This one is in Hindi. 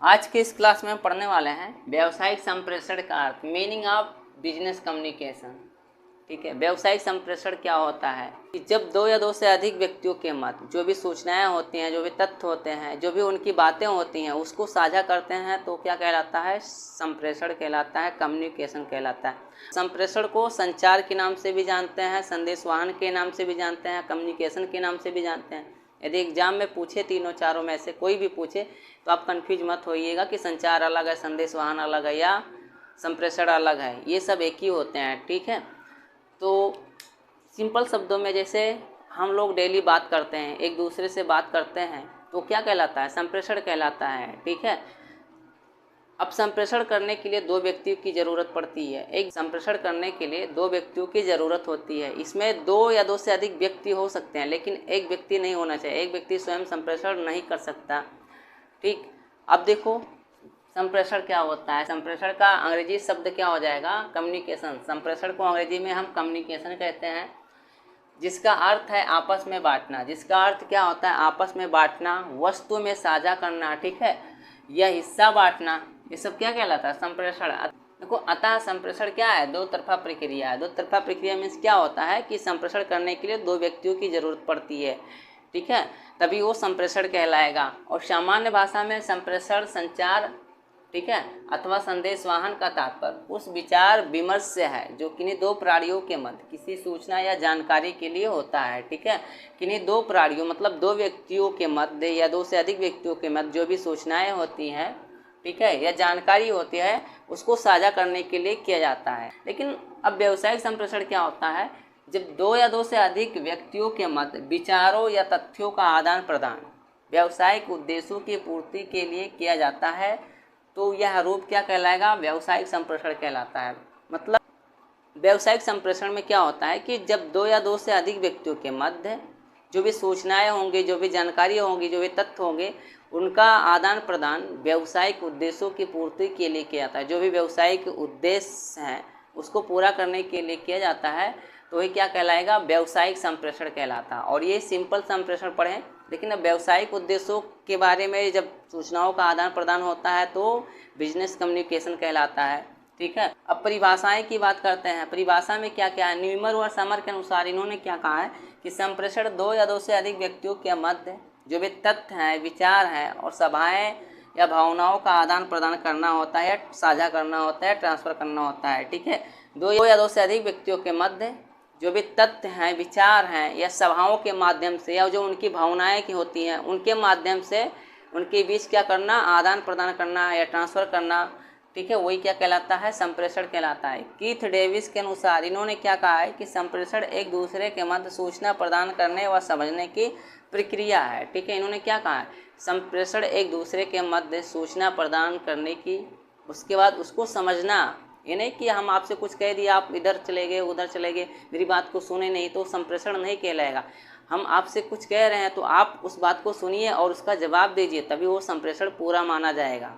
आज के इस क्लास में हम पढ़ने वाले हैं व्यावसायिक संप्रेषण का अर्थ, मीनिंग ऑफ बिजनेस कम्युनिकेशन। ठीक है, व्यावसायिक संप्रेषण क्या होता है कि जब दो या दो से अधिक व्यक्तियों के मत, जो भी सूचनाएं होती हैं, जो भी तथ्य होते हैं, जो भी उनकी बातें होती हैं, उसको साझा करते हैं तो क्या कहलाता है? संप्रेषण कहलाता है, कम्युनिकेशन कहलाता है। संप्रेषण को संचार के नाम से भी जानते हैं, संदेशवाहन के नाम से भी जानते हैं, कम्युनिकेशन के नाम से भी जानते हैं। यदि एग्जाम में पूछे तीनों चारों में से कोई भी पूछे तो आप कंफ्यूज मत होइएगा कि संचार अलग है, संदेशवाहन अलग है या संप्रेषण अलग है। ये सब एक ही होते हैं। ठीक है, तो सिंपल शब्दों में जैसे हम लोग डेली बात करते हैं, एक दूसरे से बात करते हैं, तो क्या कहलाता है? संप्रेषण कहलाता है। ठीक है, अब संप्रेषण करने के लिए दो व्यक्तियों की ज़रूरत पड़ती है। एक संप्रेषण करने के लिए दो व्यक्तियों की ज़रूरत होती है। इसमें दो या दो से अधिक व्यक्ति हो सकते हैं, लेकिन एक व्यक्ति नहीं होना चाहिए। एक व्यक्ति स्वयं संप्रेषण नहीं कर सकता। ठीक, अब देखो संप्रेषण क्या होता है। संप्रेषण का अंग्रेजी शब्द क्या हो जाएगा? कम्युनिकेशन। संप्रेषण को अंग्रेजी में हम कम्युनिकेशन कहते हैं, जिसका अर्थ है आपस में बांटना। जिसका अर्थ क्या होता है? आपस में बांटना, वस्तु में साझा करना। ठीक है, यह हिस्सा बांटना, ये सब क्या कहलाता है? संप्रेषण। देखो, अतः संप्रेषण क्या है? दो तरफा प्रक्रिया है। दो तरफा प्रक्रिया मीन्स क्या होता है कि संप्रेषण करने के लिए दो व्यक्तियों की जरूरत पड़ती है। ठीक है, तभी वो संप्रेषण कहलाएगा। और सामान्य भाषा में संप्रेषण संचार, ठीक है, अथवा संदेशवाहन का तात्पर्य उस विचार विमर्श से है जो किन्हीं दो प्राणियों के मध्य किसी सूचना या जानकारी के लिए होता है। ठीक है, किन्हीं दो प्राणियों मतलब दो व्यक्तियों के मध्य या दो से अधिक व्यक्तियों के मध्य जो भी सूचनाएं होती हैं, ठीक है, या जानकारी होती है, उसको साझा करने के लिए किया जाता है। लेकिन अब व्यावसायिक संप्रेषण क्या होता है? जब दो या दो से अधिक व्यक्तियों के मध्य विचारों या तथ्यों का आदान प्रदान व्यावसायिक उद्देश्यों की पूर्ति के लिए किया जाता है, तो यह रूप क्या कहलाएगा? व्यावसायिक संप्रेषण कहलाता है। मतलब व्यावसायिक संप्रेषण में क्या होता है कि जब दो या दो से अधिक व्यक्तियों के मध्य जो भी सूचनाएं होंगी, जो भी जानकारी होंगी, जो भी तथ्य होंगे, उनका आदान प्रदान व्यावसायिक उद्देश्यों की पूर्ति के लिए किया जाता है। जो भी व्यावसायिक उद्देश्य हैं उसको पूरा करने के लिए किया जाता है, तो ये क्या कहलाएगा? व्यावसायिक संप्रेषण कहलाता है। और ये सिंपल संप्रेषण पढ़ें, लेकिन अब व्यावसायिक उद्देश्यों के बारे में जब सूचनाओं का आदान प्रदान होता है तो बिजनेस कम्युनिकेशन कहलाता है। ठीक है, अब परिभाषाएं की बात करते हैं। परिभाषा में क्या क्या है? न्यूमर और समर के अनुसार इन्होंने क्या कहा है कि संप्रेषण दो या दो से अधिक व्यक्तियों के मध्य जो भी तथ्य हैं, विचार हैं और सभाएं या भावनाओं का आदान प्रदान करना होता है, साझा करना होता है, ट्रांसफर करना होता है। ठीक है, दो या दो से अधिक व्यक्तियों के मध्य जो भी तथ्य हैं, विचार हैं या सभाओं के माध्यम से या जो उनकी भावनाएं की होती हैं उनके माध्यम से उनके बीच क्या करना? आदान प्रदान करना या ट्रांसफ़र करना। ठीक है, वही क्या कहलाता है? संप्रेषण कहलाता है। कीथ डेविस के अनुसार इन्होंने क्या कहा है कि संप्रेषण एक दूसरे के मध्य सूचना प्रदान करने व समझने की प्रक्रिया है। ठीक है, इन्होंने क्या कहा है? संप्रेषण एक दूसरे के मध्य सूचना प्रदान करने की, उसके बाद उसको समझना। ये नहीं कि हम आपसे कुछ कह दिया, आप इधर चले गए उधर चले गए, मेरी बात को सुने नहीं, तो संप्रेषण नहीं कहलाएगा। हम आपसे कुछ कह रहे हैं तो आप उस बात को सुनिए और उसका जवाब दीजिए, तभी वो संप्रेषण पूरा माना जाएगा।